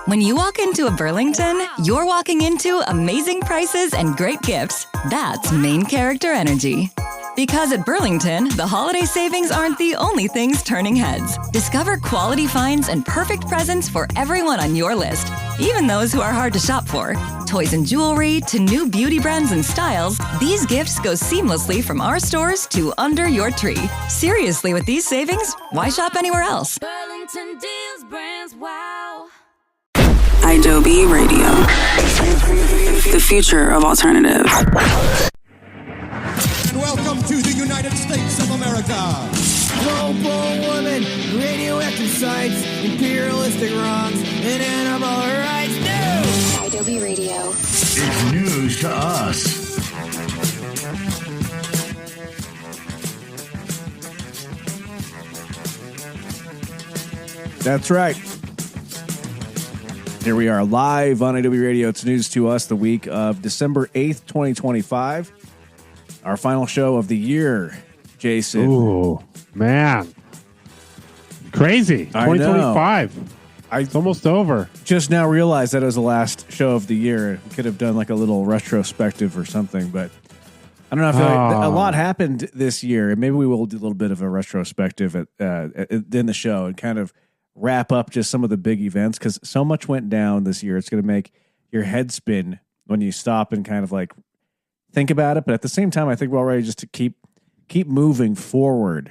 When you walk into a Burlington, you're walking into amazing prices and great gifts. That's main character energy. Because at Burlington, the holiday savings aren't the only things turning heads. Discover quality finds and perfect presents for everyone on your list, even those who are hard to shop for. Toys and jewelry to new beauty brands and styles, these gifts go seamlessly from our stores to under your tree. Seriously, with these savings, why shop anywhere else? Burlington deals, brands, wow. Adobe Radio, the future of alternative. And welcome to the United States of America. Global woman, radioactive sites, imperialistic wrongs, and animal rights news. Adobe Radio. It's news to us. That's right. Here we are live on Adobe Radio. It's news to us the week of December 8th, 2025. Our final show of the year, Jason. Ooh, man. Crazy. 2025. It's almost over. Just now realized that it was the last show of the year. We could have done like a little retrospective or something, but I don't know. I feel like a lot happened this year, and maybe we will do a little bit of a retrospective in the show and kind of wrap up just some of the big events, because so much went down this year. It's going to make your head spin when you stop and kind of like think about it. But at the same time, I think we're all ready just to keep moving forward.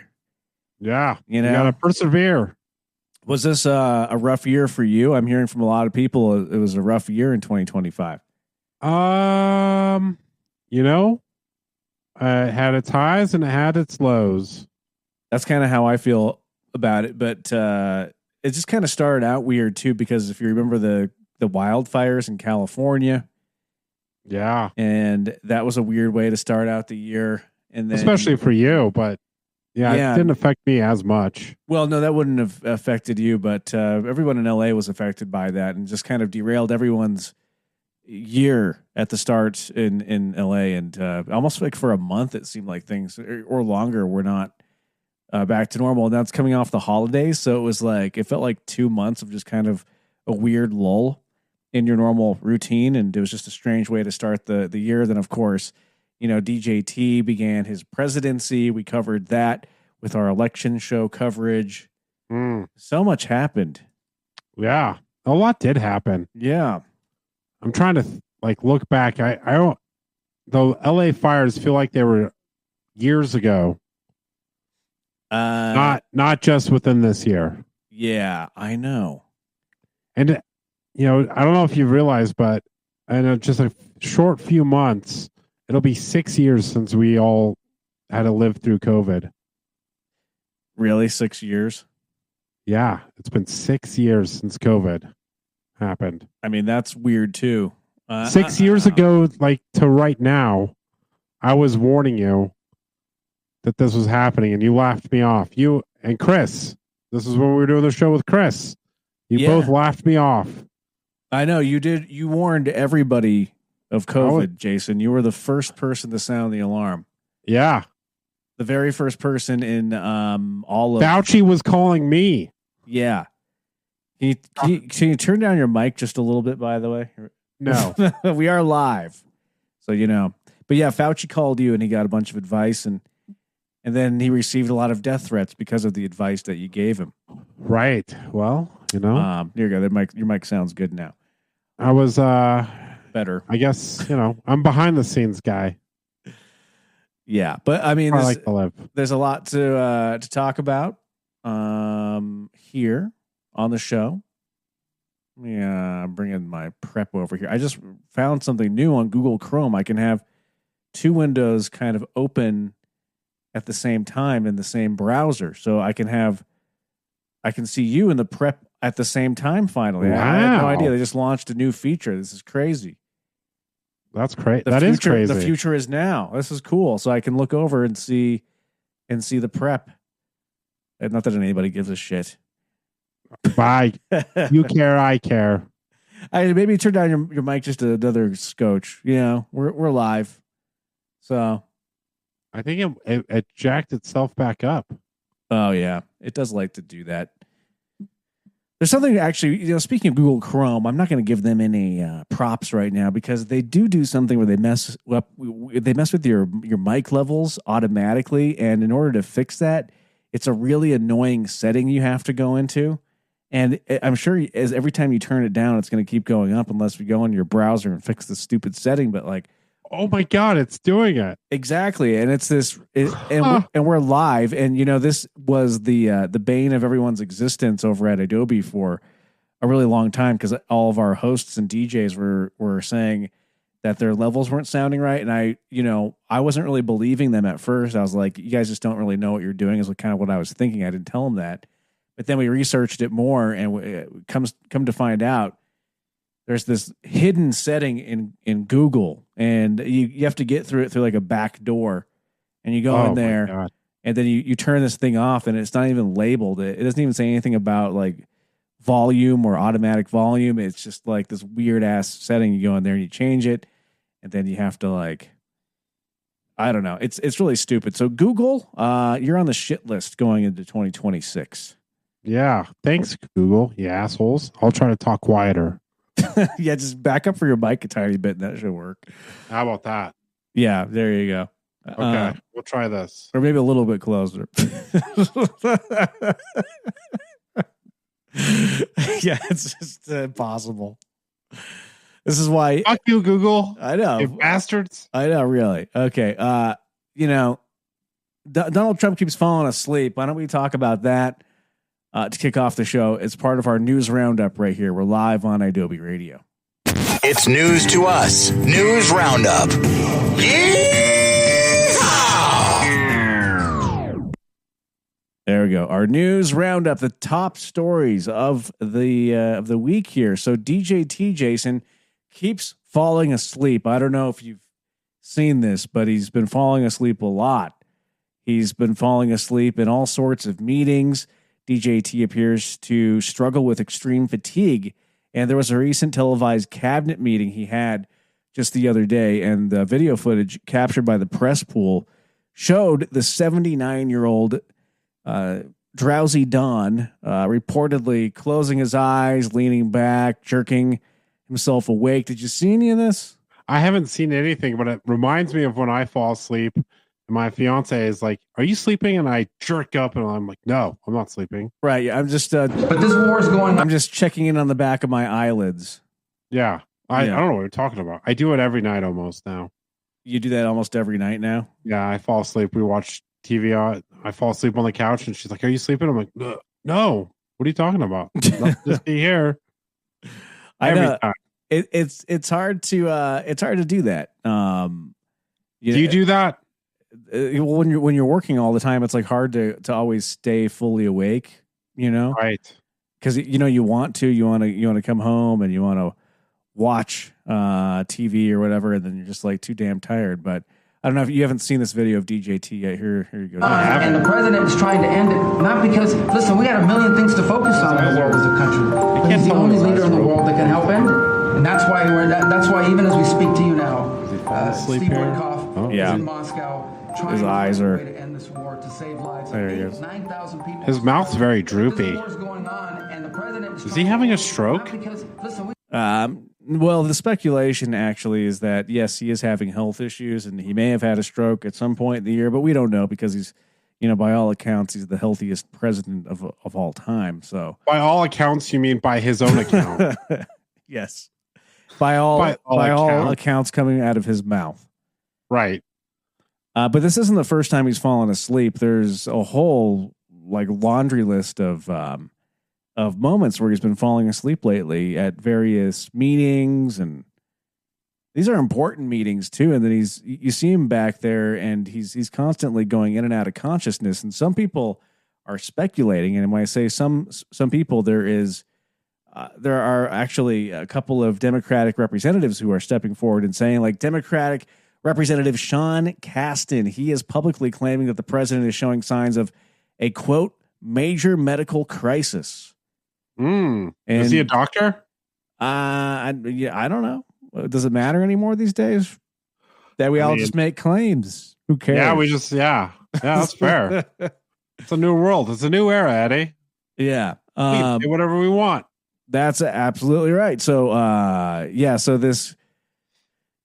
Yeah. You know, got to persevere. Was this a rough year for you? I'm hearing from a lot of people it was a rough year in 2025. You know, it had its highs and it had its lows. That's kind of how I feel about it. But it just kind of started out weird too, because if you remember the wildfires in California. Yeah. And that was a weird way to start out the year. And then, especially for you, but yeah, it didn't affect me as much. Well, no, that wouldn't have affected you, but everyone in LA was affected by that and just kind of derailed everyone's year at the start in LA. And almost like for a month, it seemed like things or longer were not back to normal. And that's coming off the holidays. So it was like, it felt like 2 months of just kind of a weird lull in your normal routine. And it was just a strange way to start the year. Then, of course, you know, DJT began his presidency. We covered that with our election show coverage. So much happened. Yeah. A lot did happen. Yeah. I'm trying to look back. I don't, the LA fires feel like they were years ago. Not just within this year. Yeah, I know. And, you know, I don't know if you realize, but in just a short few months, it'll be 6 years since we all had to live through COVID. Really? 6 years? Yeah, it's been 6 years since COVID happened. I mean, that's weird too. 6 years ago, to right now, I was warning you that this was happening, and you laughed me off. You and Chris. This is when we were doing the show with Chris. You both laughed me off. I know you did. You warned everybody of COVID, Jason. You were the first person to sound the alarm. Yeah. The very first person in all of... Fauci was calling me. Yeah. Can you turn down your mic just a little bit, by the way? No. We are live. So, you know. But yeah, Fauci called you and he got a bunch of advice, and then he received a lot of death threats because of the advice that you gave him. Right. Well, you know. Here you go. Your mic sounds good now. I was... better. I guess, you know, I'm behind the scenes guy. Yeah, but I mean, there's a lot to talk about here on the show. Yeah, I'm bringing my prep over here. I just found something new on Google Chrome. I can have two windows kind of open at the same time in the same browser. So I can see you in the prep at the same time finally. Wow. I had no idea. They just launched a new feature. This is crazy. That's crazy. That is crazy. The future is now. This is cool. So I can look over and see the prep. And not that anybody gives a shit. Bye. You care, I care. I maybe turn down your mic just another scotch. You know, we're live. So I think it jacked itself back up. Oh yeah. It does like to do that. There's something actually, speaking of Google Chrome, I'm not going to give them any props right now because they do something where they mess with your mic levels automatically. And in order to fix that, it's a really annoying setting you have to go into. And I'm sure as every time you turn it down, it's going to keep going up unless we go in your browser and fix the stupid setting. But like, oh my God, it's doing it. Exactly. And it's this, we're live. And, this was the bane of everyone's existence over at Adobe for a really long time because all of our hosts and DJs were saying that their levels weren't sounding right. And I wasn't really believing them at first. I was like, you guys just don't really know what you're doing is kind of what I was thinking. I didn't tell them that. But then we researched it more and come to find out there's this hidden setting in Google, and you have to get through it through like a back door, and you go in there, and then you turn this thing off, and it's not even labeled. It doesn't even say anything about like volume or automatic volume. It's just like this weird ass setting. You go in there and you change it, and then you have to like, I don't know. It's really stupid. So Google, you're on the shit list going into 2026. Yeah, thanks Google, you assholes. I'll try to talk quieter. Yeah, just back up for your mic a tiny bit and that should work. How about that? Yeah, there you go. Okay, we'll try this. Or maybe a little bit closer. Yeah, it's just impossible. This is why. Fuck you, Google. I know. You bastards. I know, really. Okay. Donald Trump keeps falling asleep. Why don't we talk about that? To kick off the show, it's part of our news roundup right here. We're live on Adobe Radio. It's news to us. News roundup. Yeehaw! There we go. Our news roundup, the top stories of the week here. So DJ T Jason keeps falling asleep. I don't know if you've seen this, but he's been falling asleep a lot. He's been falling asleep in all sorts of meetings. DJT appears to struggle with extreme fatigue, and there was a recent televised cabinet meeting he had just the other day, and the video footage captured by the press pool showed the 79-year-old drowsy Don reportedly closing his eyes, leaning back, jerking himself awake. Did you see any of this? I haven't seen anything, but it reminds me of when I fall asleep. My fiance is like, "Are you sleeping?" And I jerk up, and I'm like, "No, I'm not sleeping." Right. I'm just. But this war is going on. I'm just checking in on the back of my eyelids. Yeah. I don't know what you're talking about. I do it every night almost now. You do that almost every night now? Yeah. I fall asleep. We watch TV. I fall asleep on the couch, and she's like, "Are you sleeping?" I'm like, "No. What are you talking about? Just be here." I know. It's hard to do that. Do you do that? When you're working all the time, it's like hard to always stay fully awake, right? Because you want to come home and you want to watch TV or whatever, and then you're just like too damn tired. But I don't know if you haven't seen this video of DJT yet. Here you go. And the president is trying to end it, not because listen, we got a million things to focus on in the world as a country. But he's the only leader in the world that can help end it, and that's why that's why even as we speak to you now, Steve Witkoff is in Moscow. His eyes are. There he is. His mouth's very droopy. Is he having a stroke? Well, the speculation actually is that yes, he is having health issues, and he may have had a stroke at some point in the year, but we don't know because he's, by all accounts, he's the healthiest president of all time. So, by all accounts, you mean by his own account? Yes, by all accounts coming out of his mouth, right. But this isn't the first time he's fallen asleep. There's a whole laundry list of moments where he's been falling asleep lately at various meetings, and these are important meetings too. And then you see him back there, and he's constantly going in and out of consciousness. And some people are speculating, and when I say some people, there are actually a couple of Democratic representatives who are stepping forward and saying, like Democratic Representative Sean Casten, he is publicly claiming that the president is showing signs of a, quote, major medical crisis. And is he a doctor? I don't know. Does it matter anymore these days? That we all just make claims. Who cares? Yeah, that's fair. It's a new world. It's a new era, Eddie. Yeah. We can do whatever we want. That's absolutely right. So, so this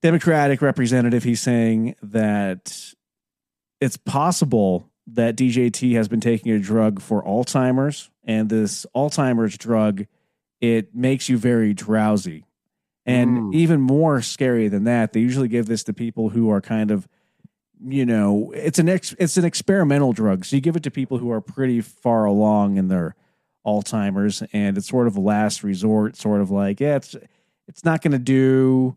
Democratic representative, he's saying that it's possible that DJT has been taking a drug for Alzheimer's, and this Alzheimer's drug, it makes you very drowsy. And even more scary than that, they usually give this to people who are kind of, it's an experimental drug. So you give it to people who are pretty far along in their Alzheimer's, and it's sort of a last resort, sort of like, it's not going to do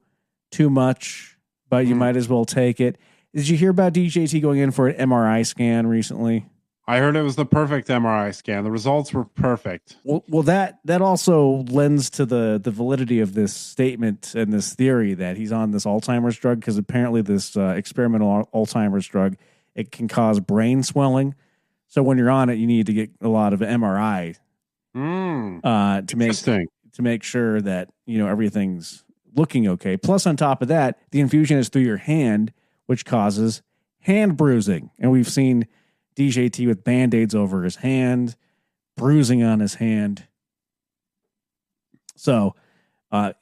too much, but you might as well take it. Did you hear about DJT going in for an MRI scan recently? I heard it was the perfect MRI scan. The results were perfect. Well, that also lends to the validity of this statement and this theory that he's on this Alzheimer's drug, because apparently this experimental Alzheimer's drug, it can cause brain swelling. So when you're on it, you need to get a lot of MRI to make sure that everything's looking okay. Plus, on top of that, the infusion is through your hand, which causes hand bruising, and we've seen DJT with Band-Aids over his hand, bruising on his hand. So,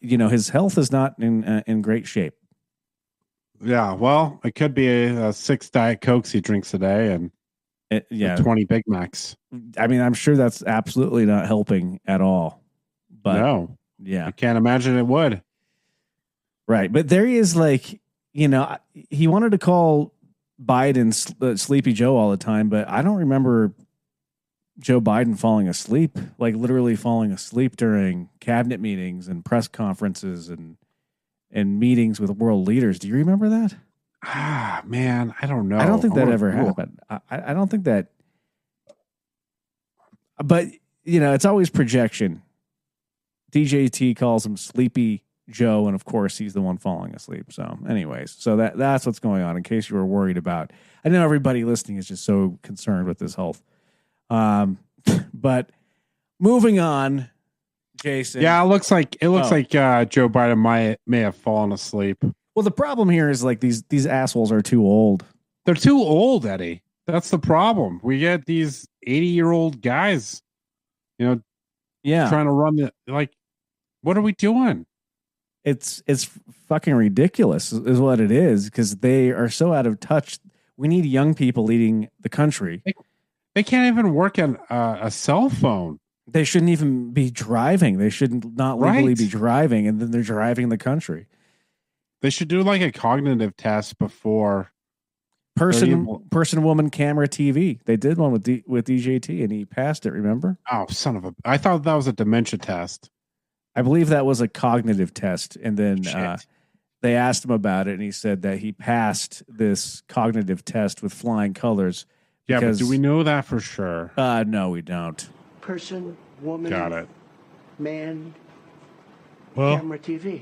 his health is not in great shape. Yeah, well, it could be a 6 Diet Cokes he drinks a day and 20 Big Macs. I mean, I'm sure that's absolutely not helping at all. But no, yeah, I can't imagine it would. Right, but there he is, like, he wanted to call Biden Sleepy Joe all the time, but I don't remember Joe Biden falling asleep, like literally falling asleep during cabinet meetings and press conferences and meetings with world leaders. Do you remember that? Ah, man, I don't know. I don't think that ever happened. I don't think that. But, it's always projection. DJT calls him Sleepy Joe, and of course he's the one falling asleep. So anyways, that's what's going on, in case you were worried about. I know everybody listening is just so concerned with his health. But moving on, Jason. Yeah, it looks like Joe Biden may have fallen asleep. Well, the problem here is, like, these assholes are too old. They're too old, Eddie. That's the problem. We get these 80-year-old guys, trying to run what are we doing? It's fucking ridiculous is what it is, because they are so out of touch. We need young people leading the country. They can't even work on a cell phone. They shouldn't even be driving. They should not legally be driving, and then they're driving the country. They should do like a cognitive test before. Person, woman, camera, TV. They did one with DJT, and he passed it, remember? Oh, son of a... I thought that was a dementia test. I believe that was a cognitive test, and then they asked him about it, and he said that he passed this cognitive test with flying colors. Yeah, but do we know that for sure? No, we don't. Person, woman, got it. Man, camera, TV.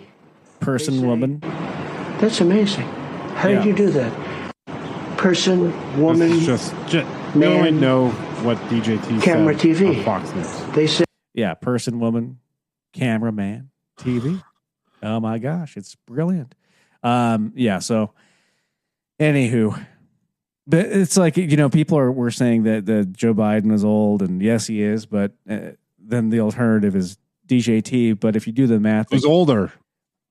Person, woman. That's amazing. How did you do that? Person, woman, just man, we only know what DJT camera, said TV. On Fox News. They say, person, woman, cameraman, TV. Oh my gosh, it's brilliant. So anywho, but it's like, people were saying that Joe Biden is old, and yes, he is, but then the alternative is DJT. But if you do the math, who's older?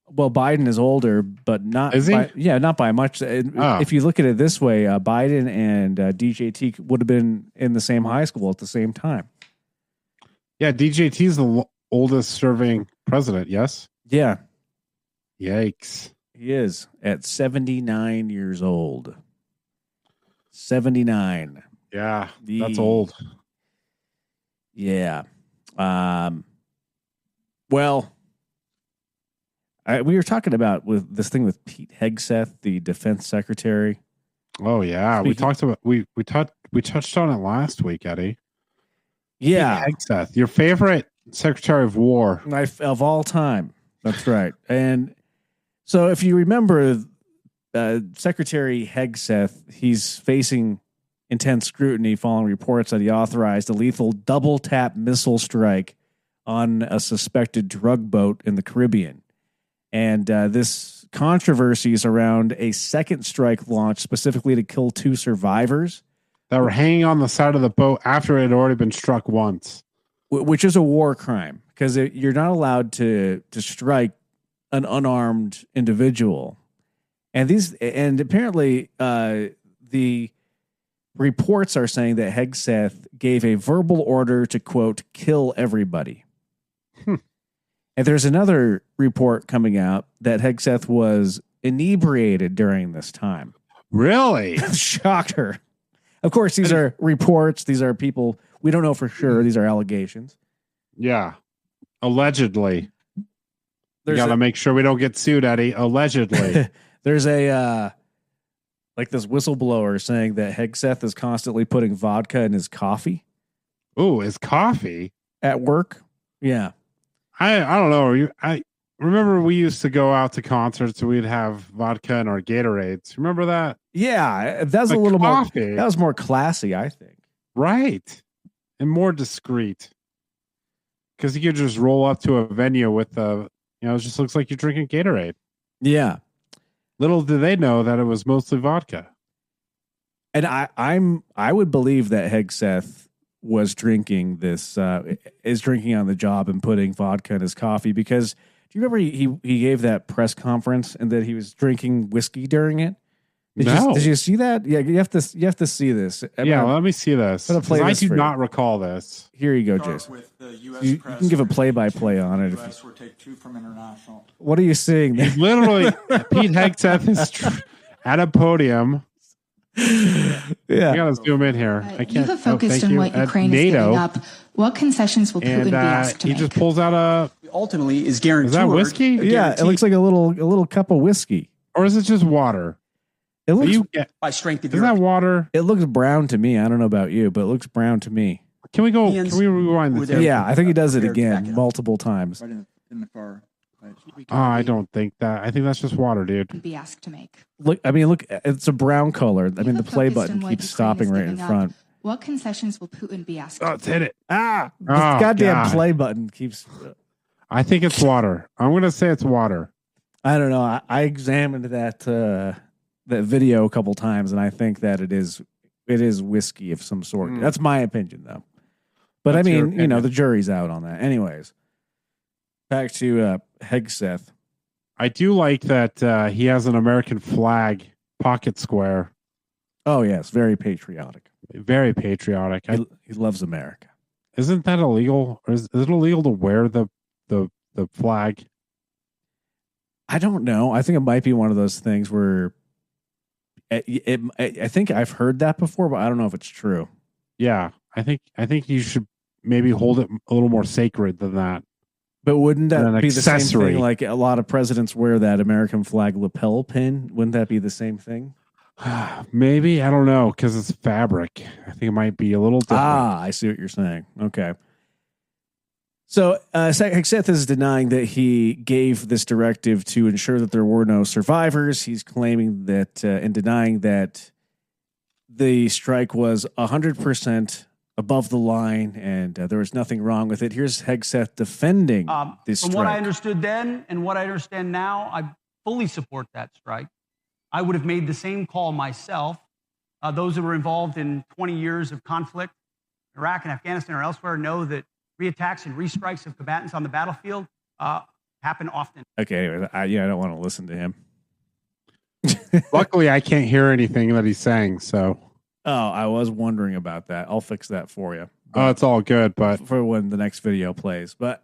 Well, Biden is older, but not. Is he? Not by much. If you look at it this way, Biden and DJT would have been in the same high school at the same time. Yeah, DJT is the oldest serving president. Yes. Yeah. Yikes. He is at 79 years old. 79. Yeah, that's old. Yeah. Well, we were talking about with this thing with Pete Hegseth, the defense secretary. Oh yeah, we touched on it last week, Eddie. Yeah, Pete Hegseth, your favorite Secretary of War of all time. That's right. And so, if you remember, Secretary Hegseth, he's facing intense scrutiny following reports that he authorized a lethal double tap missile strike on a suspected drug boat in the Caribbean. And this controversy is around a second strike launch specifically to kill 2 survivors that were hanging on the side of the boat after it had already been struck once. which is a war crime because you're not allowed to strike an unarmed individual. And apparently the reports are saying that Hegseth gave a verbal order to, quote, kill everybody. And there's another report coming out that Hegseth was inebriated during this time. Really? Shocked her. Of course, these are reports. These are people. We don't know for sure. These are allegations. Yeah. Allegedly. There's you got to make sure we don't get sued, Eddie. Allegedly. There's a like this whistleblower saying that Hegseth is constantly putting vodka in his coffee. Ooh, his coffee? At work? Yeah. I don't know. I remember we used to go out to concerts and we'd have vodka in our Gatorades. Remember that? Yeah, that's a little coffee. More. That was more classy, I think. Right, and more discreet. Because you could just roll up to a venue with it just looks like you're drinking Gatorade. Yeah. Little do they know that it was mostly vodka. And I would believe that Hegseth was drinking this, is drinking on the job and putting vodka in his coffee because do you remember he gave that press conference and that he was drinking whiskey during it? Did you see that? Yeah, you have to see this. Let me see this. I do not recall this. Here you go, Jason. You can give a play-by-play on it. What are you seeing? He's literally Pete Hegseth is at a podium. Yeah, I gotta zoom in here. I can't. You have focused on what Ukraine is giving up. What concessions will Putin be asked to make? He just pulls out ultimately is guaranteed. Is that whiskey? Yeah, it looks like a little cup of whiskey. Or is it just water? It looks by strength of is that water? It looks brown to me. I don't know about you, but it looks brown to me. Can we rewind this? Yeah, I think he does it again multiple times. Right in the far. I don't think that. I think that's just water, dude. Be asked to make. Look, it's a brown color. I mean, the play button keeps stopping right in front. What concessions will Putin be asked? Oh, it's hit it. The goddamn play button keeps. I think it's water. I'm gonna say it's water. I don't know. I examined that video a couple times, and I think that it is whiskey of some sort. That's my opinion, though. But that's the jury's out on that. Anyways, back to Hegseth. I do like that he has an American flag pocket square. Oh yes, very patriotic. Very patriotic. He loves America. Isn't that illegal? Or is it illegal to wear the flag? I don't know. I think it might be one of those things where I think I've heard that before, but I don't know if it's true. Yeah, I think you should maybe hold it a little more sacred than that. But wouldn't that be the same thing? Like a lot of presidents wear that American flag lapel pin. Wouldn't that be the same thing? Maybe. I don't know because it's fabric. I think it might be a little different. I see what you're saying. Okay. So Hegseth is denying that he gave this directive to ensure that there were no survivors. He's claiming that and denying that the strike was 100% above the line and there was nothing wrong with it. Here's Hegseth defending this strike. From what I understood then and what I understand now, I fully support that strike. I would have made the same call myself. Those that were involved in 20 years of conflict, Iraq and Afghanistan or elsewhere, know that reattacks and restrikes of combatants on the battlefield happen often. Okay, anyways, I don't want to listen to him. Luckily, I can't hear anything that he's saying, so... Oh, I was wondering about that. I'll fix that for you. Oh, it's all good, but for when the next video plays. But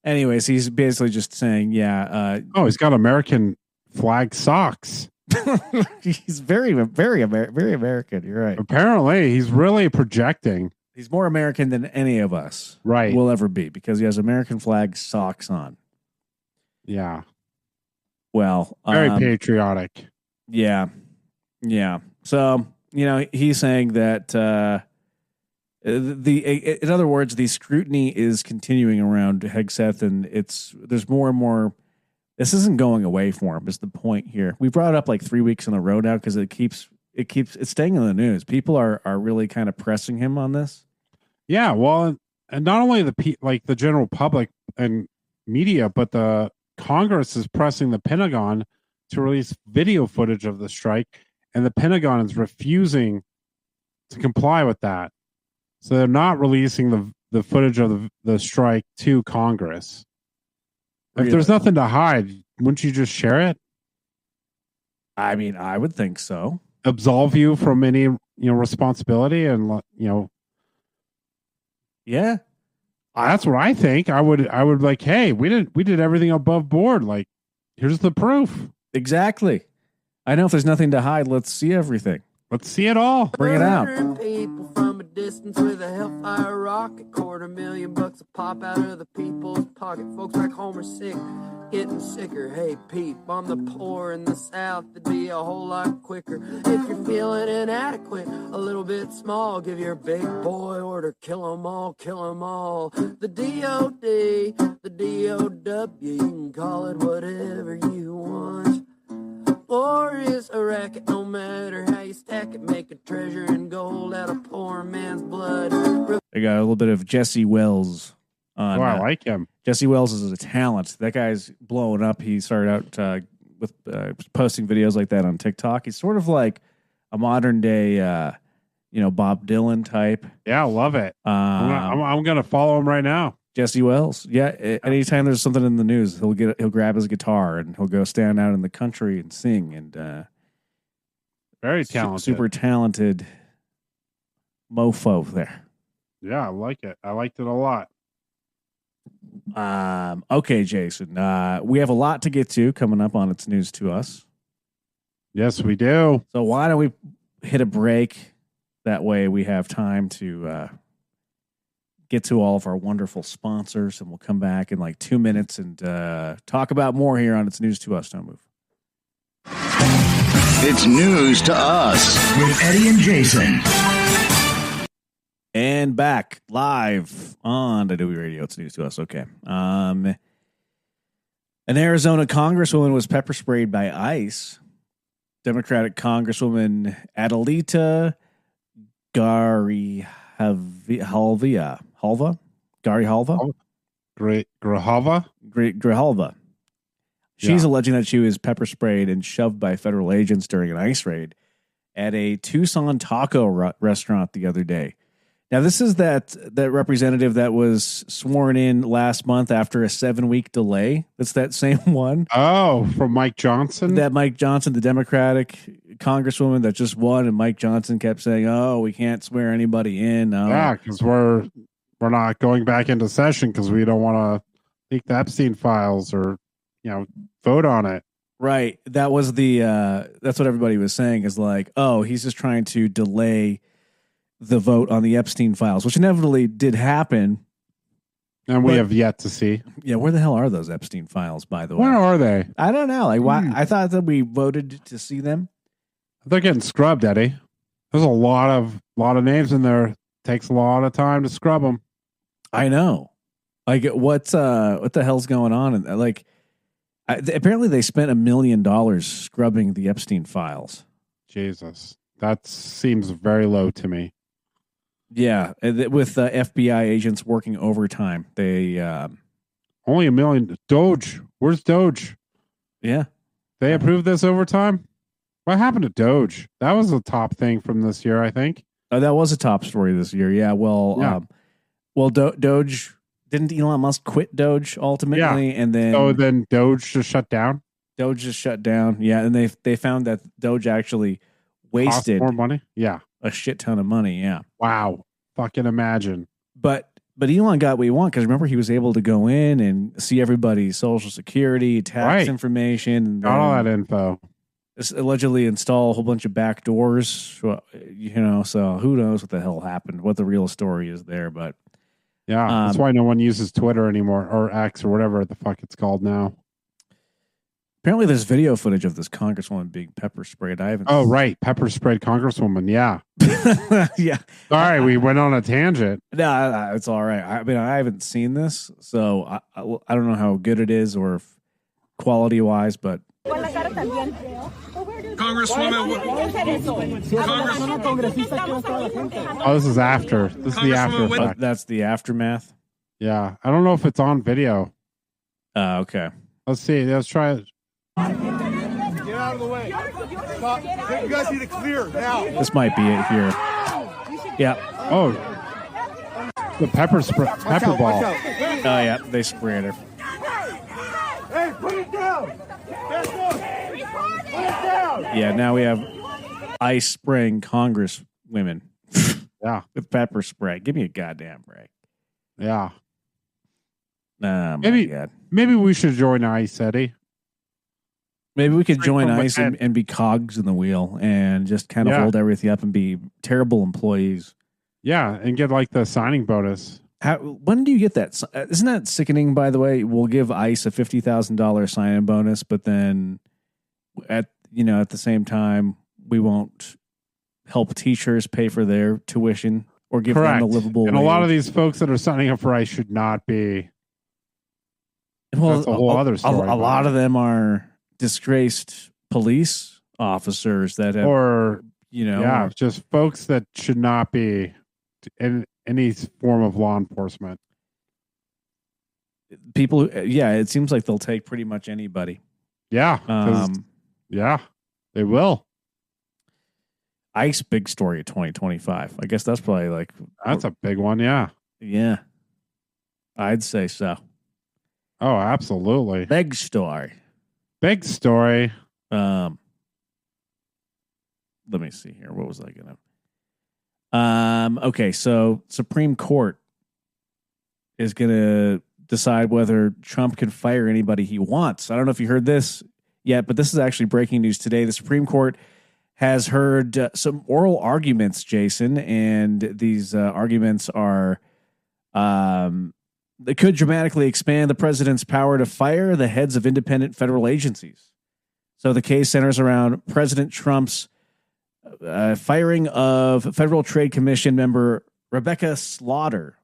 anyways, he's basically just saying, he's got American flag socks. He's very, very, very American. You're right. Apparently, he's really projecting. He's more American than any of us will ever be because he has American flag socks on. Yeah. Well, very patriotic. Yeah. Yeah. So, he's saying that in other words, the scrutiny is continuing around Hegseth and there's more and more. This isn't going away for him is the point here. We brought it up like 3 weeks in a row now because it's staying in the news. People are really kind of pressing him on this. Yeah. Well, and not only the general public and media, but the Congress is pressing the Pentagon to release video footage of the strike. And the Pentagon is refusing to comply with that. So they're not releasing the footage of the strike to Congress. If there's nothing to hide, wouldn't you just share it? I mean, I would think so. Absolve you from any, responsibility and, Yeah. That's what I think. I would like, hey, we did everything above board. Like, here's the proof. Exactly. I know if there's nothing to hide, let's see everything. Let's see it all. Bring it out. People from a distance with a hellfire rocket, $250,000 a pop out of the people's pocket. Folks back home are sick, getting sicker. Hey, Pete, bomb the poor in the South, it'd be a whole lot quicker. If you're feeling inadequate, a little bit small, give your big boy order, kill 'em all, kill 'em all. The DOD, the DOW, you can call it whatever you want. War is a racket, no matter how you stack it. Make a treasure in gold out of poor man's blood. I got a little bit of Jesse Wells on. Oh, I like him. Jesse Wells is a talent. That guy's blowing up. He started out with posting videos like that on TikTok. He's sort of like a modern day, Bob Dylan type. Yeah, I love it. I'm going to follow him right now. Jesse Wells. Yeah. Anytime there's something in the news, he'll grab his guitar and he'll go stand out in the country and sing. And very talented, super talented mofo there. Yeah, I like it. I liked it a lot. Okay, Jason. We have a lot to get to coming up on It's News to Us. Yes, we do. So why don't we hit a break? That way we have time to get to all of our wonderful sponsors, and we'll come back in like 2 minutes and talk about more here on It's News to Us. Don't move. It's News to Us with Eddie and Jason. And back live on Adobe Radio. It's News to Us. Okay. An Arizona congresswoman was pepper sprayed by ICE. Democratic Congresswoman Adelita Grijalva. She's alleging that she was pepper sprayed and shoved by federal agents during an ICE raid at a Tucson taco restaurant the other day. Now, this is that representative that was sworn in last month after a 7-week delay. That's that same one. Oh, from Mike Johnson? That Mike Johnson, the Democratic Congresswoman that just won, and Mike Johnson kept saying, oh, we can't swear anybody in. Yeah, because we're not going back into session because we don't want to leak the Epstein files or, vote on it. Right. That was that's what everybody was saying is like, oh, he's just trying to delay the vote on the Epstein files, which inevitably did happen. And we have yet to see. Yeah, where the hell are those Epstein files, by the way? Where are they? I don't know. Like, why? I thought that we voted to see them. They're getting scrubbed, Eddie. There's a lot of names in there. Takes a lot of time to scrub them. I know. Like, what the hell's going on? And like, apparently they spent $1 million scrubbing the Epstein files. Jesus, that seems very low to me. Yeah, with FBI agents working overtime, they only $1 million. Doge, where's Doge? Yeah, they approved this overtime. What happened to Doge? That was a top thing from this year, I think. That was a top story this year. Yeah, well, Doge, didn't Elon Musk quit Doge ultimately, and then Doge just shut down. Doge just shut down. Yeah, and they found that Doge actually wasted more money. Yeah. A shit ton of money, yeah. Wow. Fucking imagine. But Elon got what he wanted because remember he was able to go in and see everybody's social security, tax information. And got all that info. Allegedly install a whole bunch of back doors, so who knows what the hell happened, what the real story is there. But yeah, that's why no one uses Twitter anymore or X or whatever the fuck it's called now. Apparently, there's video footage of this congresswoman being pepper sprayed. I haven't. Oh, right, pepper sprayed congresswoman. Yeah, yeah. All right, we went on a tangent. No, it's all right. I mean, I haven't seen this, so I don't know how good it is or quality wise, but. Congresswoman. Oh, this is after. This is the after. That's the aftermath. Yeah, I don't know if it's on video. Okay. Let's see. Let's try it. Get out of the way. You guys need to clear now. This might be it here. Yeah. Oh. The pepper ball. Oh yeah, they sprayed her. Hey, put it down. Put it down. Yeah, now we have ice spraying Congress women. Yeah, with pepper spray. Give me a goddamn break. Yeah. Maybe we should join ICE, Eddie. Maybe we could join ICE and be cogs in the wheel and just kind of hold everything up and be terrible employees. Yeah, and get like the signing bonus. When do you get that? Isn't that sickening, by the way? We'll give ICE a $50,000 sign-in bonus, but then at the same time, we won't help teachers pay for their tuition or give them a livable wage. And a lot of these folks that are signing up for ICE should not be. Well, that's a whole other story. A lot of them are disgraced police officers that have, just folks that should not be in any form of law enforcement. People, it seems like they'll take pretty much anybody. Yeah, they will. ICE big story of 2025. I guess that's probably that's a big one. Yeah, I'd say so. Oh, absolutely. Big story. Let me see here. What was I gonna? Okay, so Supreme Court is gonna decide whether Trump can fire anybody he wants. I don't know if you heard this yet, but this is actually breaking news today. The Supreme Court has heard some oral arguments, Jason, and these arguments are they could dramatically expand the president's power to fire the heads of independent federal agencies. So the case centers around President Trump's firing of Federal Trade Commission member Rebecca Slaughter,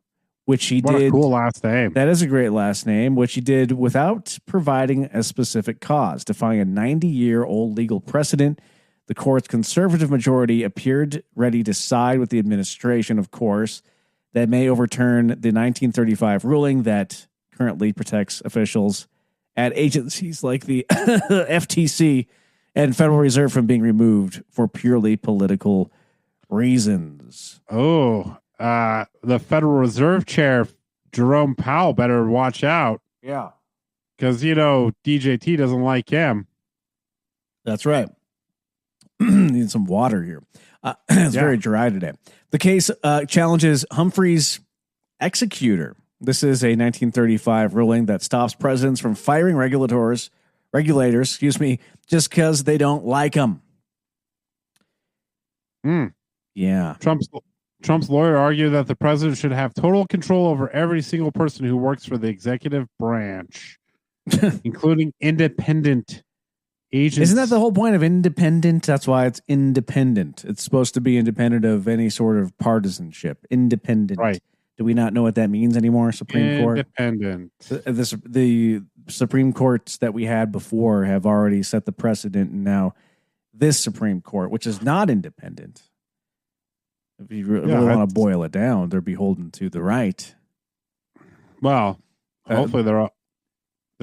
which he did. What a cool last name. That is a great last name, which he did without providing a specific cause, defying a 90-year-old legal precedent. The court's conservative majority appeared ready to side with the administration, of course, that may overturn the 1935 ruling that currently protects officials at agencies like the FTC and Federal Reserve from being removed for purely political reasons. Oh, the Federal Reserve Chair, Jerome Powell, better watch out. Yeah. Because, DJT doesn't like him. That's right. Need some water here. It's very dry today. The case challenges Humphrey's executor. This is a 1935 ruling that stops presidents from firing regulators, just because they don't like them. Yeah. Trump's lawyer argued that the president should have total control over every single person who works for the executive branch, including independent agents. Isn't that the whole point of independent? That's why it's independent. It's supposed to be independent of any sort of partisanship. Independent. Right. Do we not know what that means anymore, Supreme Court? Independent. The Supreme Courts that we had before have already set the precedent, and now this Supreme Court, which is not independent, if you really want to boil it down, they're beholden to the right. Well, hopefully they're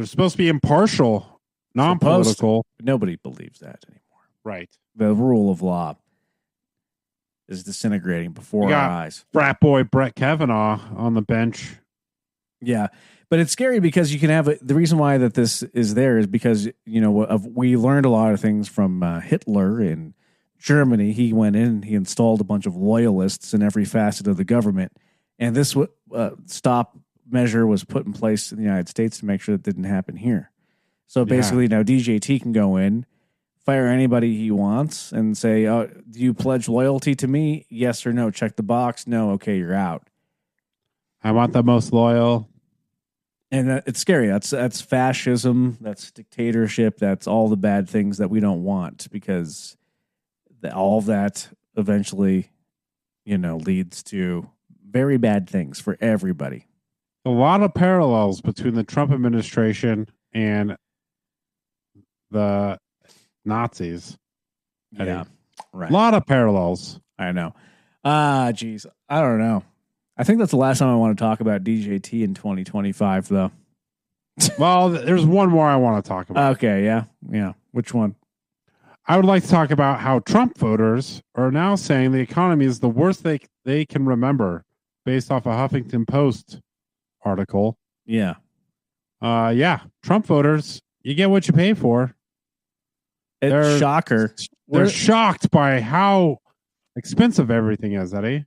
supposed to be impartial, non-political. Nobody believes that anymore. Right. The rule of law is disintegrating before our eyes. Frat boy Brett Kavanaugh on the bench. Yeah, but it's scary because you can have the reason why that this is there is because we learned a lot of things from Hitler in Germany. He went in and he installed a bunch of loyalists in every facet of the government, and this stop measure was put in place in the United States to make sure that didn't happen here. So basically, now DJT can go in, fire anybody he wants, and say, "Oh, do you pledge loyalty to me? Yes or no? Check the box. No. Okay, you're out." I want the most loyal. And it's scary. That's fascism. That's dictatorship. That's all the bad things that we don't want, because all of that eventually, leads to very bad things for everybody. A lot of parallels between the Trump administration and the Nazis. Yeah, right. A lot of parallels. I know. Geez. I don't know. I think that's the last time I want to talk about DJT in 2025, though. Well, there's one more I want to talk about. Okay, yeah. Yeah. Which one? I would like to talk about how Trump voters are now saying the economy is the worst they can remember based off a Huffington Post article. Yeah. Trump voters, you get what you pay for. It's shocker. They're shocked by how expensive everything is, Eddie.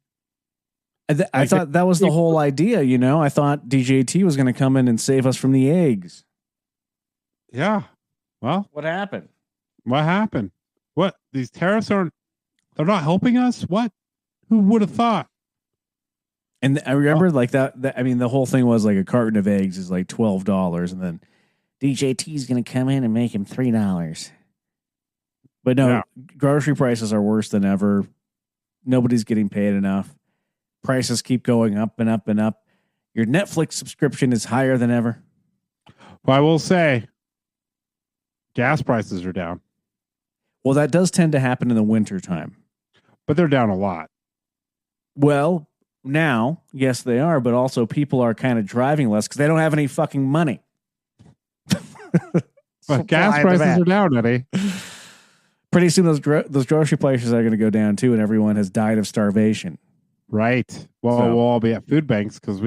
I thought that was the whole idea, I thought DJT was going to come in and save us from the eggs. Yeah. Well, what happened? What? These tariffs they're not helping us? What? Who would have thought? And I remember the whole thing was like a carton of eggs is like $12, and then DJT is going to come in and make him $3. But no, grocery prices are worse than ever. Nobody's getting paid enough. Prices keep going up and up and up. Your Netflix subscription is higher than ever. Well, I will say, gas prices are down. Well, that does tend to happen in the wintertime. But they're down a lot. Well, now, yes, they are, but also people are kind of driving less because they don't have any fucking money. But gas prices are down, Eddie. Pretty soon those grocery prices are going to go down too, and everyone has died of starvation. Right. Well, we'll all be at food banks because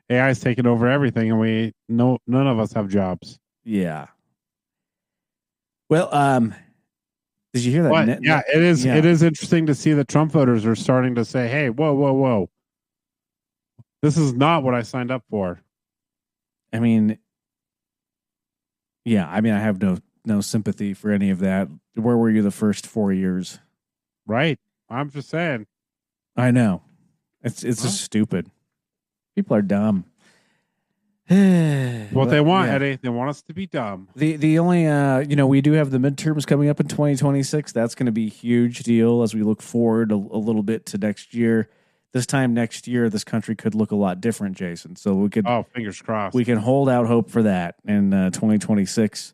AI's taking over everything, and none of us have jobs. Yeah. Well, did you hear that? It is. Yeah. It is interesting to see that Trump voters are starting to say, "Hey, whoa! This is not what I signed up for." I mean, I have no sympathy for any of that. Where were you the first 4 years? Right. I'm just saying. I know. It's just stupid. People are dumb. What they want, Eddie. They want us to be dumb. The only we do have the midterms coming up in 2026. That's going to be a huge deal as we look forward a little bit to next year. This time next year, this country could look a lot different, Jason. So we could fingers crossed. We can hold out hope for that in 2026.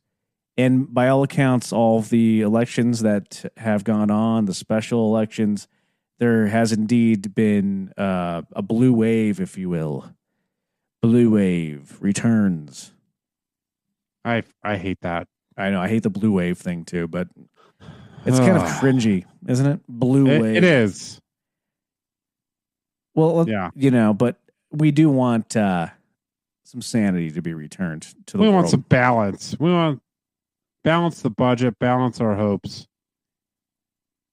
And by all accounts, all of the elections that have gone on, the special elections, there has indeed been a blue wave, if you will. Blue wave returns. I hate that. I know. I hate the blue wave thing too, but it's kind of cringy, isn't it? Blue wave. It is. Well, but we do want some sanity to be returned to the world. We want some balance. We want balance the budget, balance our hopes.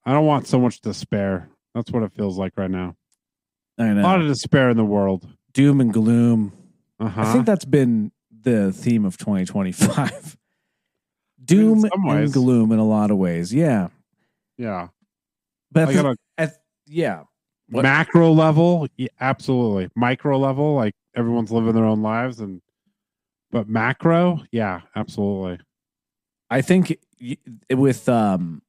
I don't want so much despair. That's what it feels like right now. I know. A lot of despair in the world. Doom and gloom. Uh-huh. I think that's been the theme of 2025. Doom and gloom in a lot of ways. Yeah. Yeah. But What? Macro level, absolutely. Micro level, like everyone's living their own lives, but macro, yeah, absolutely. I think with the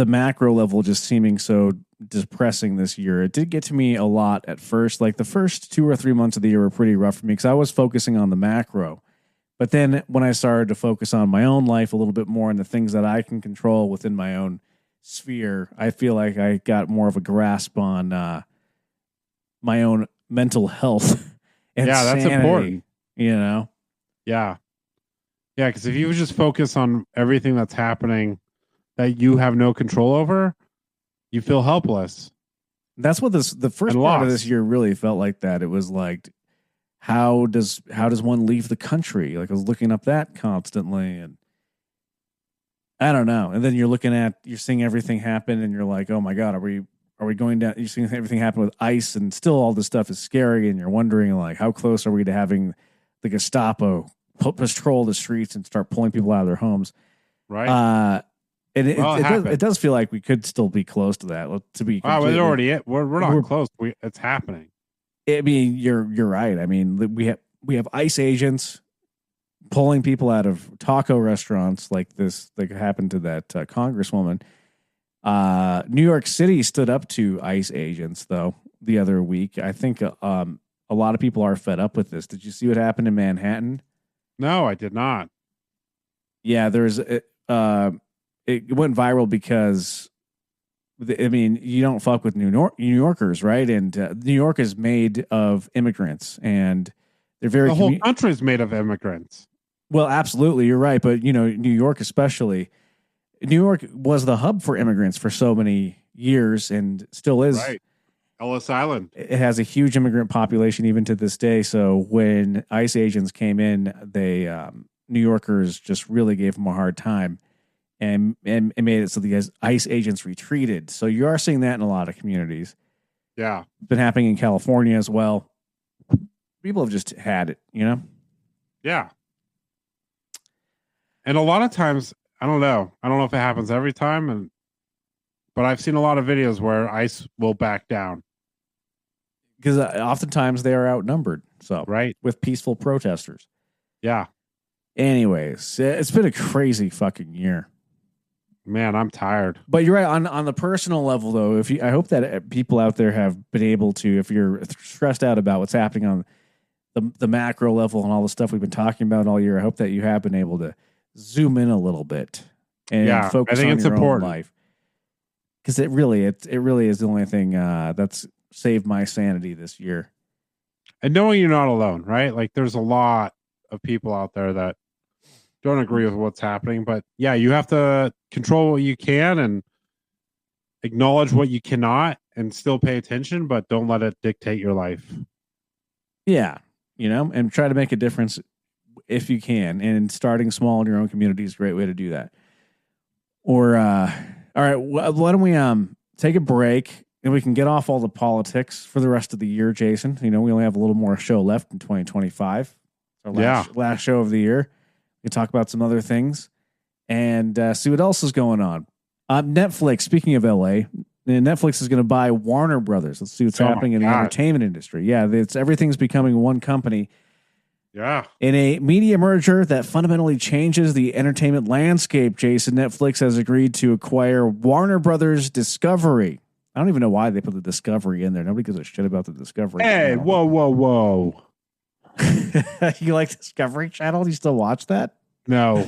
macro level just seeming so depressing this year, it did get to me a lot at first. Like the first 2 or 3 months of the year were pretty rough for me because I was focusing on the macro. But then when I started to focus on my own life a little bit more and the things that I can control within my own sphere, I feel like I got more of a grasp on my own mental health and that's sanity, important. Yeah, because if you just focus on everything that's happening that you have no control over, you feel helpless. That's what the first part of this year really felt like. That it was like, how does one leave the country? Like I was looking up that constantly, and I don't know. And then you're seeing everything happen, and you're like, oh my God, are we going down? You're seeing everything happen with ICE, and still all this stuff is scary, and you're wondering like, how close are we to having the Gestapo patrol the streets and start pulling people out of their homes? Right. And it does feel like we could still be close to that. To be we're not close. It's happening. I mean, you're right. I mean, we have ICE agents pulling people out of taco restaurants like this, like happened to that congresswoman. New York City stood up to ICE agents though the other week. I think a lot of people are fed up with this. Did you see what happened in Manhattan? No, I did not. Yeah, it went viral because, I mean, you don't fuck with New Yorkers, right? And New York is made of immigrants, and they're very. The whole country is made of immigrants. Well, absolutely, you're right, but New York especially. New York was the hub for immigrants for so many years, and still is. Right. Ellis Island. It has a huge immigrant population even to this day. So when ICE agents came in, they New Yorkers just really gave them a hard time, and made it so the ICE agents retreated. So you are seeing that in a lot of communities. Yeah, it's been happening in California as well. People have just had it, you know. Yeah, and a lot of times, I don't know if it happens every time, but I've seen a lot of videos where ICE will back down. Because oftentimes they are outnumbered. So right with peaceful protesters. Yeah. Anyways, it's been a crazy fucking year. Man, I'm tired. But you're right on the personal level, though. I hope that people out there have been able to, if you're stressed out about what's happening on the macro level and all the stuff we've been talking about all year, I hope that you have been able to zoom in a little bit and focus on your own life. Because it really is the only thing that's saved my sanity this year. And knowing you're not alone, right? Like there's a lot of people out there that don't agree with what's happening, but yeah, you have to control what you can and acknowledge what you cannot and still pay attention, but don't let it dictate your life. Yeah. And try to make a difference if you can. And starting small in your own community is a great way to do that. Or, all right, why don't we take a break? And we can get off all the politics for the rest of the year, Jason. We only have a little more show left in 2025. Our last show of the year. We can talk about some other things and see what else is going on. Netflix, speaking of LA, Netflix is going to buy Warner Brothers. Let's see what's happening in the entertainment industry. Yeah, everything's becoming one company. Yeah. In a media merger that fundamentally changes the entertainment landscape, Jason, Netflix has agreed to acquire Warner Brothers Discovery. I don't even know why they put the Discovery in there. Nobody gives a shit about the Discovery. Hey, whoa. You like Discovery Channel? Do you still watch that? No.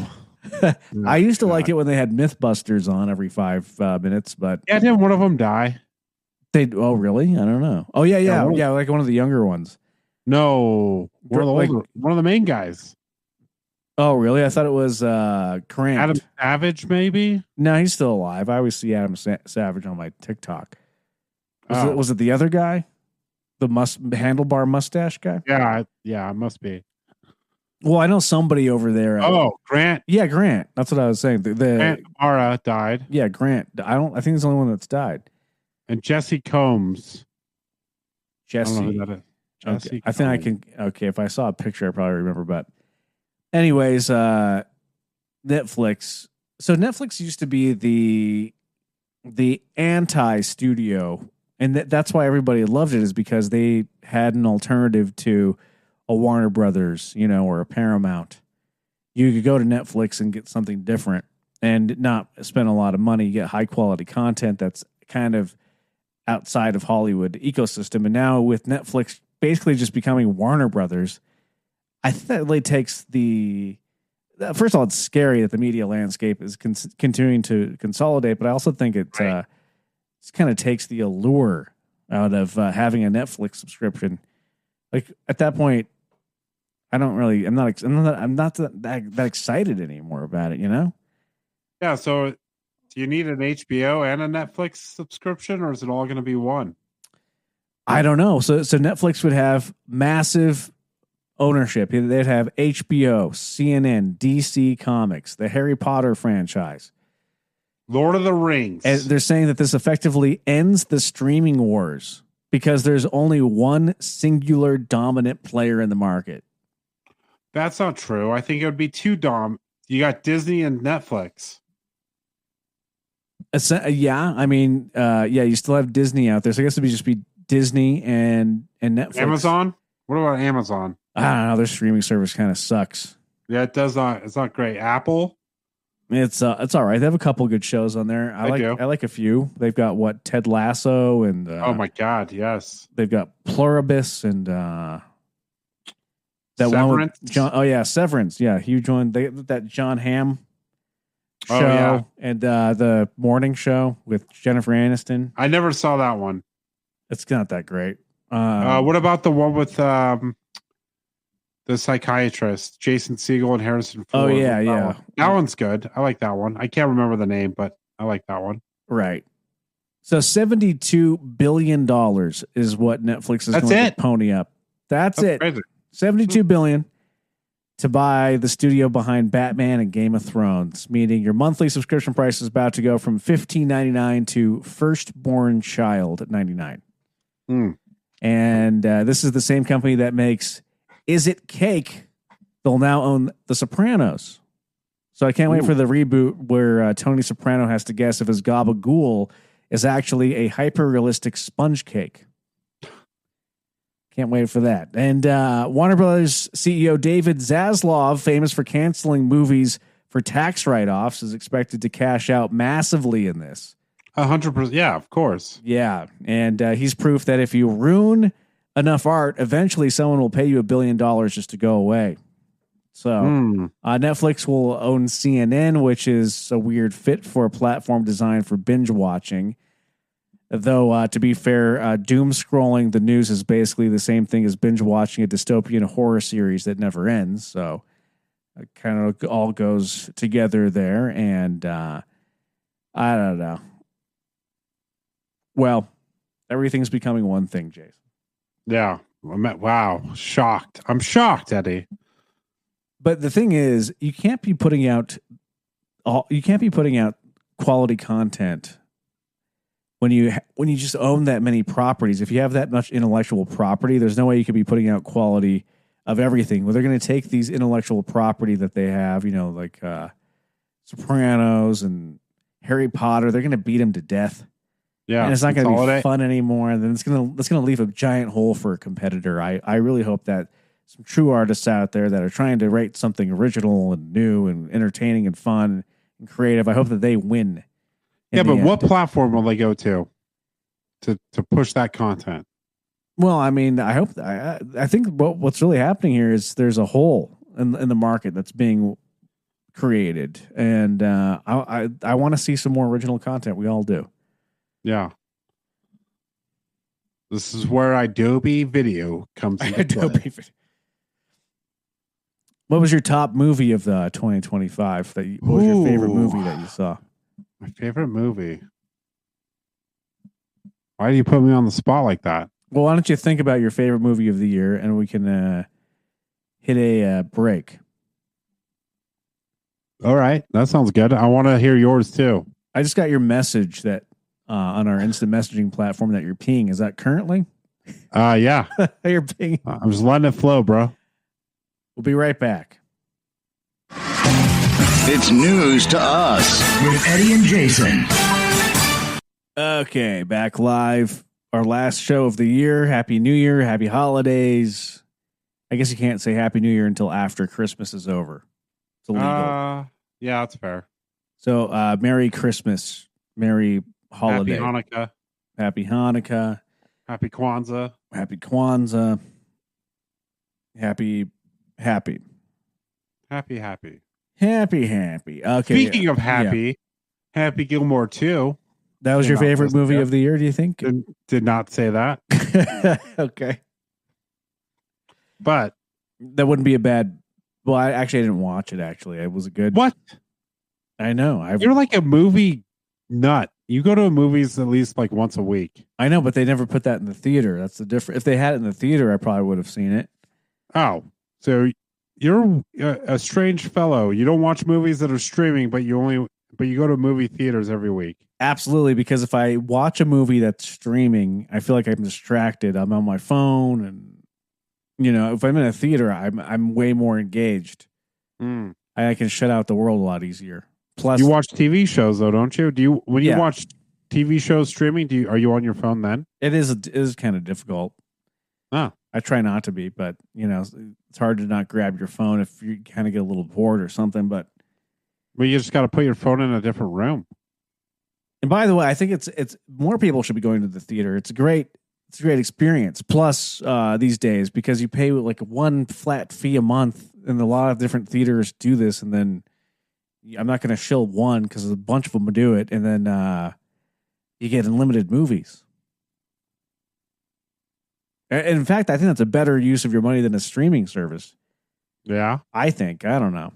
I used to like it when they had Mythbusters on every 5 minutes, but yeah, didn't one of them die? Oh, really? I don't know. Oh, yeah, like one of the younger ones. No, one of the main guys. Oh, really? I thought it was Grant. Adam Savage, maybe? No, he's still alive. I always see Adam Savage on my TikTok. Was it the other guy? The handlebar mustache guy? Yeah, it must be. Well, I know somebody over there. Grant. Yeah, Grant. That's what I was saying. Grant Mara died. Yeah, Grant. I think he's the only one that's died. And Jesse Combs. Jesse. I don't know who that is. Okay. I think I can. Okay, if I saw a picture, I probably remember. But anyways, Netflix. So Netflix used to be the anti-studio, and that's why everybody loved it, is because they had an alternative to a Warner Brothers, or a Paramount. You could go to Netflix and get something different and not spend a lot of money. You get high quality content that's kind of outside of Hollywood ecosystem. And now with Netflix basically just becoming Warner Brothers, I think that really takes first of all, it's scary that the media landscape is continuing to consolidate, but I also think it kind of takes the allure out of having a Netflix subscription. Like at that point, I'm not that excited anymore about it, Yeah. So do you need an HBO and a Netflix subscription, or is it all going to be one? I don't know. So Netflix would have massive ownership. They'd have HBO, CNN, DC Comics, the Harry Potter franchise, Lord of the Rings. And they're saying that this effectively ends the streaming wars because there's only one singular dominant player in the market. That's not true. I think it would be two You got Disney and Netflix. Yeah, I mean, you still have Disney out there, so I guess it'd just be Disney and Netflix. Amazon? What about Amazon? I don't know. Their streaming service kind of sucks. Yeah, it does not. It's not great. Apple? It's all right. They have a couple good shows on there. I like a few. They've got Ted Lasso and oh my god, yes. They've got Pluribus and that Severance? one with John. Oh yeah, Severance. Yeah, huge one. That John Hamm show and the morning show with Jennifer Aniston. I never saw that one. It's not that great. What about the one with the psychiatrist, Jason Segel and Harrison Ford? Oh yeah. That one's good. I like that one. I can't remember the name, but I like that one. Right. So $72 billion is what Netflix is going to pony up. That's it. Crazy. $72 billion to buy the studio behind Batman and Game of Thrones, meaning your monthly subscription price is about to go from $15.99 to firstborn child at $99. And this is the same company that makes Is It Cake? They'll now own The Sopranos. So I can't wait for the reboot where Tony Soprano has to guess if his gabagool is actually a hyper-realistic sponge cake. Can't wait for that. And Warner Brothers CEO David Zaslav, famous for canceling movies for tax write-offs, is expected to cash out massively in this. 100%. Yeah, of course. Yeah. And he's proof that if you ruin enough art, eventually someone will pay you $1 billion just to go away. So Netflix will own CNN, which is a weird fit for a platform designed for binge watching. Though, to be fair, doom scrolling the news is basically the same thing as binge watching a dystopian horror series that never ends. So it kind of all goes together there. And I don't know. Well, everything's becoming one thing, Jason. Yeah. Wow. Shocked. I'm shocked, Eddie. But the thing is, you can't be putting out quality content when you just own that many properties. If you have that much intellectual property, there's no way you could be putting out quality of everything. Well, they're going to take these intellectual property that they have, like Sopranos and Harry Potter. They're going to beat them to death. Yeah, and it's not going to be fun anymore. And then it's going to leave a giant hole for a competitor. I really hope that some true artists out there that are trying to write something original and new and entertaining and fun and creative, I hope that they win. Yeah, but what platform will they go to push that content? Well, I mean, I think what's really happening here is there's a hole in the market that's being created, and I want to see some more original content. We all do. Yeah. This is where Adobe Video comes into Adobe play. Video. What was your top movie of the 2025? What was your favorite movie that you saw? My favorite movie. Why do you put me on the spot like that? Well, why don't you think about your favorite movie of the year, and we can hit a break. All right, that sounds good. I want to hear yours too. I just got your message that on our instant messaging platform that you're peeing. Is that currently? Yeah. You're peeing. I'm just letting it flow, bro. We'll be right back. It's news to us with Eddie and Jason. Okay, back live. Our last show of the year. Happy New Year. Happy holidays. I guess you can't say Happy New Year until after Christmas is over. It's illegal. Yeah, that's fair. So, Merry Christmas. Merry holiday. Happy Hanukkah. Happy Hanukkah. Happy Kwanzaa. Happy Kwanzaa. Happy. Happy. Okay. Speaking of happy, Happy Gilmore 2. That was your favorite movie of the year, do you think? Did not say that. Okay. But that wouldn't be a bad. Well, I didn't watch it, actually. It was a good. What? I know. You're like a movie nut. You go to movies at least like once a week. I know, but they never put that in the theater. That's the difference. If they had it in the theater, I probably would have seen it. Oh, so you're a strange fellow. You don't watch movies that are streaming, but you go to movie theaters every week. Absolutely, because if I watch a movie that's streaming, I feel like I'm distracted. I'm on my phone, and if I'm in a theater, I'm way more engaged. I can shut out the world a lot easier. Plus, you watch TV shows though, don't you? When you watch TV shows streaming, are you on your phone then? It is kind of difficult. Oh. I try not to be, but it's hard to not grab your phone if you kind of get a little bored or something. But you just got to put your phone in a different room. And by the way, I think it's more people should be going to the theater. It's a great experience. Plus, these days, because you pay like one flat fee a month, and a lot of different theaters do this. And then I'm not going to shill one because a bunch of them do it, and then you get unlimited movies. And in fact, I think that's a better use of your money than a streaming service. Yeah, I think. I don't know.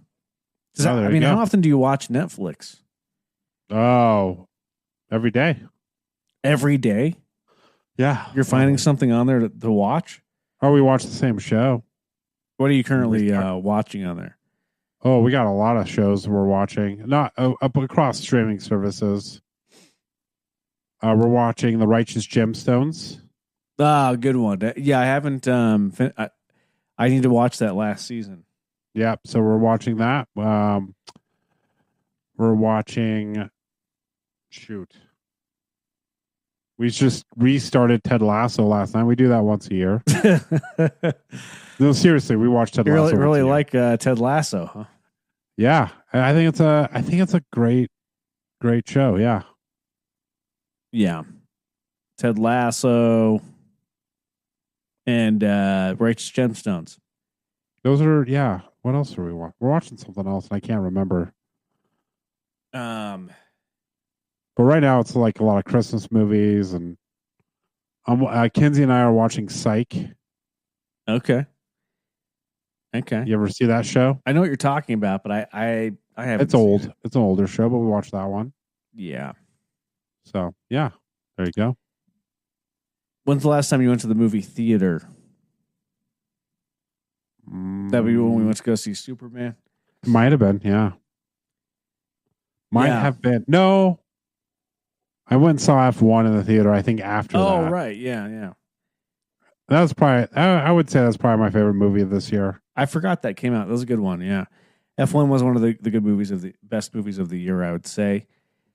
Oh, how often do you watch Netflix? Oh, every day. Every day? Yeah. You're finding something on there to watch? Oh, we watch the same show. What are you currently watching on there? Oh, we got a lot of shows we're watching. Not up across streaming services. We're watching The Righteous Gemstones. Ah, good one. Yeah, I haven't. I need to watch that last season. Yep. So we're watching that. We're watching. Shoot. We just restarted Ted Lasso last night. We do that once a year. No, seriously, we watched Ted Lasso. You really like Ted Lasso, huh? Yeah, I think it's a great show. Yeah. Yeah. Ted Lasso and Righteous Gemstones. Those are, yeah. What else are we watching? We're watching something else, and I can't remember. But right now, it's like a lot of Christmas movies, and Kinsey and I are watching Psych. Okay. You ever see that show? I know what you're talking about, but I haven't. It's old. It's an older show, but we watched that one. Yeah. So yeah, there you go. When's the last time you went to the movie theater? That be when we went to go see Superman? Might have been, yeah. Might have been. No. I went and saw F1 in the theater, I think, after that. Oh, right. Yeah. That was probably, I would say that's probably my favorite movie of this year. I forgot that came out. That was a good one, yeah. F1 was one of the good movies best movies of the year, I would say.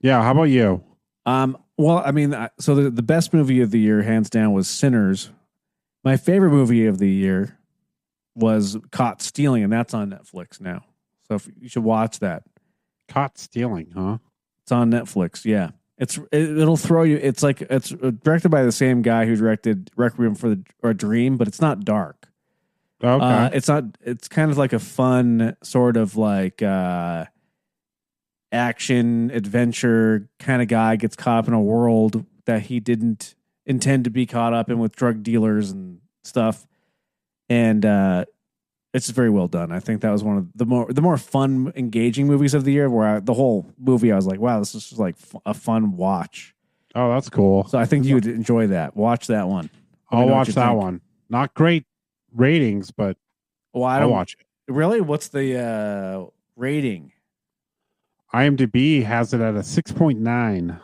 Yeah, how about you? Well, I mean, so the best movie of the year, hands down, was Sinners. My favorite movie of the year was Caught Stealing, and that's on Netflix now. So you should watch that. Caught Stealing, huh? It's on Netflix, yeah. It'll throw you. It's directed by the same guy who directed Requiem for a Dream, but it's not dark. Okay. It's not. It's kind of like a fun sort of like action adventure kind of guy gets caught up in a world that he didn't intend to be caught up in with drug dealers and stuff, and it's very well done. I think that was one of the more fun, engaging movies of the year. Where the whole movie, I was like, wow, this is just like a fun watch. Oh, that's cool. So I think you would enjoy that. Watch that one. I'll watch that one. Not great ratings, but I'll watch it. Really? What's the rating? IMDb has it at a 6.9.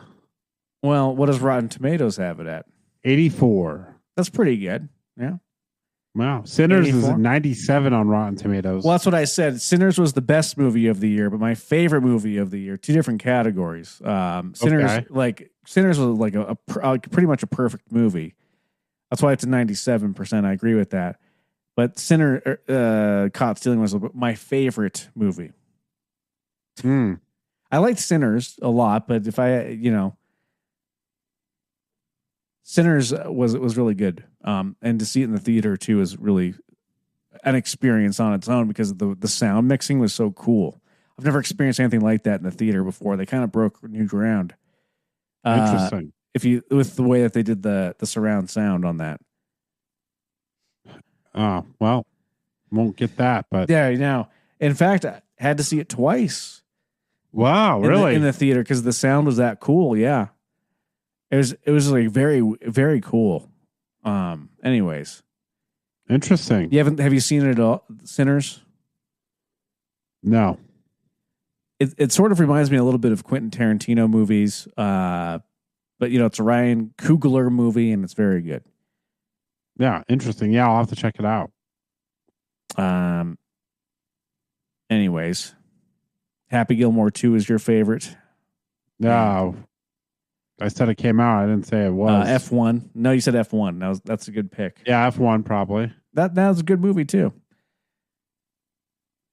Well, what does Rotten Tomatoes have it at? 84. That's pretty good. Yeah. Wow. Sinners 84? is at 97 on Rotten Tomatoes. Well, that's what I said. Sinners was the best movie of the year, but my favorite movie of the year, two different categories. Sinners, Sinners was like a pretty much a perfect movie. That's why it's a 97%. I agree with that. But Caught Stealing was my favorite movie. I liked Sinners a lot, but if Sinners was really good. And to see it in the theater too is really an experience on its own because the sound mixing was so cool. I've never experienced anything like that in the theater before. They kind of broke new ground. Interesting. With the way that they did the surround sound on that. Oh, well, won't get that, but yeah, in fact, I had to see it twice. Wow, really? In the theater because the sound was that cool. Yeah, it was like very, very cool. Anyways, interesting. Have you seen it at all, Sinners? No. It sort of reminds me a little bit of Quentin Tarantino movies, but it's a Ryan Coogler movie and it's very good. Yeah, interesting. Yeah, I'll have to check it out. Anyways, Happy Gilmore 2 is your favorite? No. I said it came out. I didn't say it was. F1. No, you said F1. That's a good pick. Yeah, F1 probably. That was a good movie too.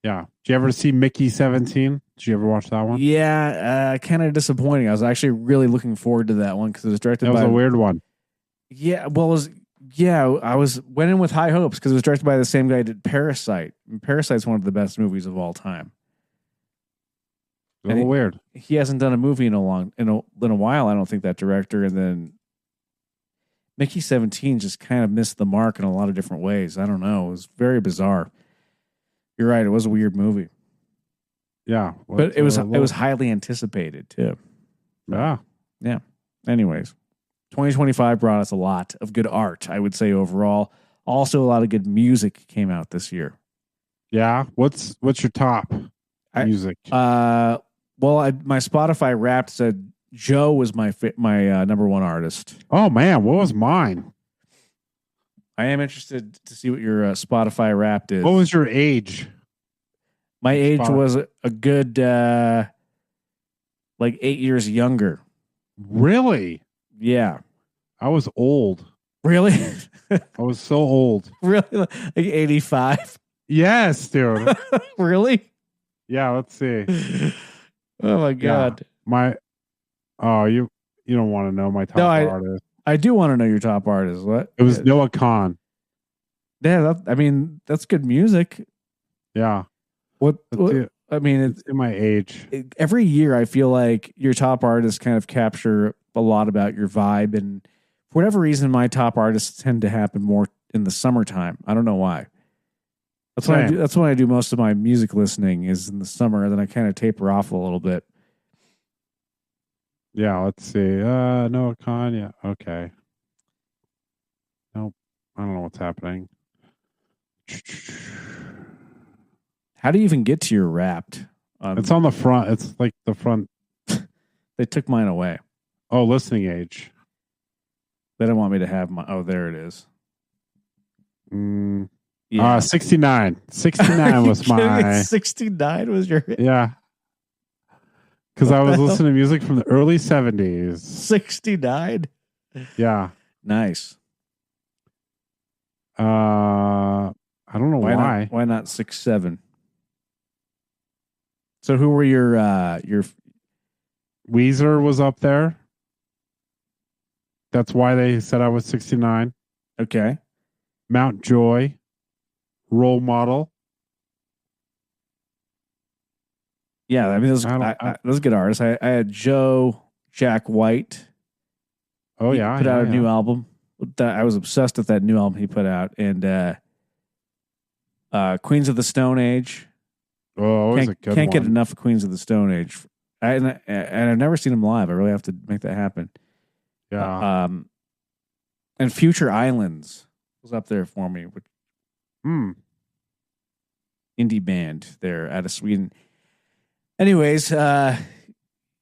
Yeah. Did you ever see Mickey 17? Did you ever watch that one? Yeah, kind of disappointing. I was actually really looking forward to that one because it was directed by... That was a weird one. Yeah, well, I went in with high hopes because it was directed by the same guy who did Parasite. And Parasite's one of the best movies of all time. A little weird. He hasn't done a movie in a while, I don't think, that director. And then Mickey 17 just kind of missed the mark in a lot of different ways. I don't know. It was very bizarre. You're right. It was a weird movie. Yeah. But it was highly anticipated too. Yeah. Yeah. Anyways. 2025 brought us a lot of good art, I would say, overall. Also, a lot of good music came out this year. Yeah. What's your top music? My Spotify Wrapped said Joe was my number one artist. Oh man, what was mine? I am interested to see what your Spotify Wrapped is. What was your age? My age was a good 8 years younger. Really? Yeah. I was old. Really? I was so old. Really? Like 85? Yes, dude. Really? Yeah, let's see. Oh my God. Yeah. You don't want to know my top artist. I do want to know your top artist. What? It was Noah Khan. Yeah, that's good music. Yeah. I mean, it's in my age. Every year, I feel like your top artists kind of capture a lot about your vibe, and for whatever reason, my top artists tend to happen more in the summertime. I don't know why. That's when I do. That's when I do most of my music listening is in the summer, and then I kind of taper off a little bit. Yeah, let's see. Noah Khan. Yeah, okay. Nope, I don't know what's happening. How do you even get to your Wrapped? It's on the front. It's like the front. They took mine away. Oh, listening age. They don't want me to have my. Oh, there it is. Yeah. 69. 69 was my. 69 was your. Yeah. Because I was listening to music from the early 70s. 69? Yeah. Nice. I don't know why. Why not 6'7"? So who were your Weezer was up there. That's why they said I was 69. Okay. Mount Joy. Role Model. Yeah, I mean those good artists. I had Jack White. Oh he yeah, put out a new album. I was obsessed with that new album he put out, and Queens of the Stone Age. Oh, always a good can't one. get enough of Queens of the Stone Age, and I've never seen them live. I really have to make that happen. Yeah. And Future Islands was up there for me. Indie band there out of Sweden. Anyways, we're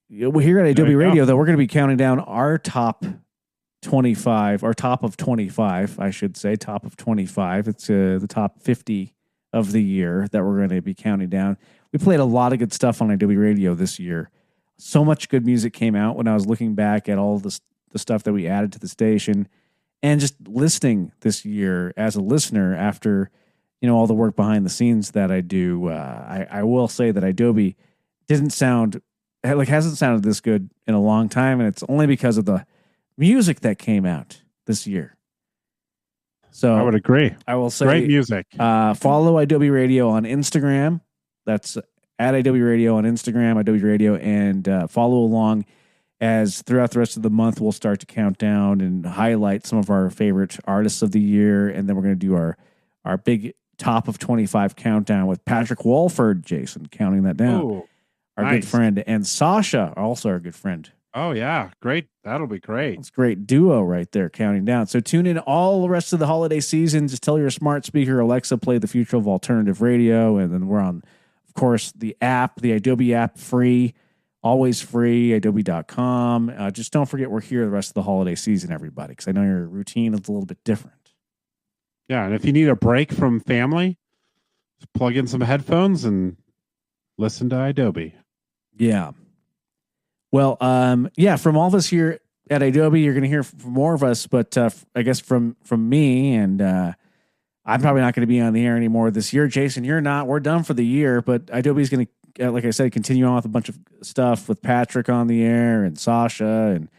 here at Adobe Radio, though. We're going to be counting down our top 25, or top of 25, I should say, top of 25. It's the top 50 of the year that we're going to be counting down. We played a lot of good stuff on Adobe Radio this year. So much good music came out when I was looking back at all the stuff that we added to the station, and just listening this year as a listener after, all the work behind the scenes that I do. I will say that Adobe hasn't sounded this good in a long time, and it's only because of the music that came out this year. So I would agree. I will say great music. Follow Adobe Radio on Instagram. That's at Adobe Radio on Instagram, Adobe Radio, and follow along as throughout the rest of the month we'll start to count down and highlight some of our favorite artists of the year, and then we're going to do our big top of 25 countdown with Patrick Walford, Jason, counting that down. Ooh, our good friend, and Sasha, also our good friend. Oh, yeah. Great. That'll be great. It's a great duo right there, counting down. So tune in all the rest of the holiday season. Just tell your smart speaker, Alexa, play the future of alternative radio. And then we're on, of course, the app, the Adobe app, free, always free, adobe.com. Just don't forget we're here the rest of the holiday season, everybody, because I know your routine is a little bit different. Yeah, and if you need a break from family, just plug in some headphones and listen to Adobe. Yeah. Well, from all of us here at Adobe, you're going to hear from more of us, but I guess from me, and I'm probably not going to be on the air anymore this year. Jason, you're not. We're done for the year, but Adobe's going to, like I said, continue on with a bunch of stuff with Patrick on the air and Sasha and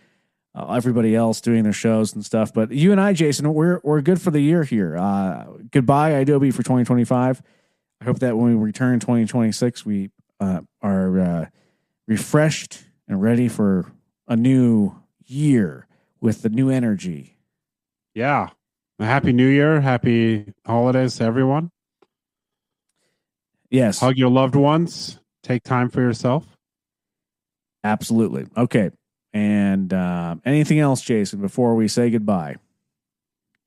everybody else doing their shows and stuff. But you and I, Jason, we're good for the year here. Goodbye, Adobe, for 2025. I hope that when we return in 2026, we are refreshed and ready for a new year with the new energy. Yeah. A happy New Year. Happy holidays to everyone. Yes. Hug your loved ones. Take time for yourself. Absolutely. Okay. And anything else, Jason, before we say goodbye?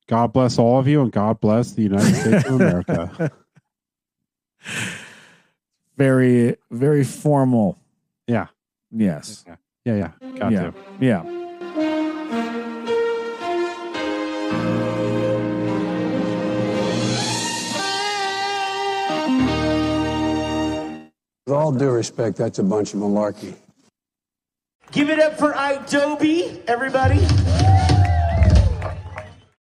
God bless all of you, and God bless the United States of America. Very, very formal. Yeah. Yes. Yeah. Got to. Yeah. With all due respect, that's a bunch of malarkey. Give it up for Adobe, everybody.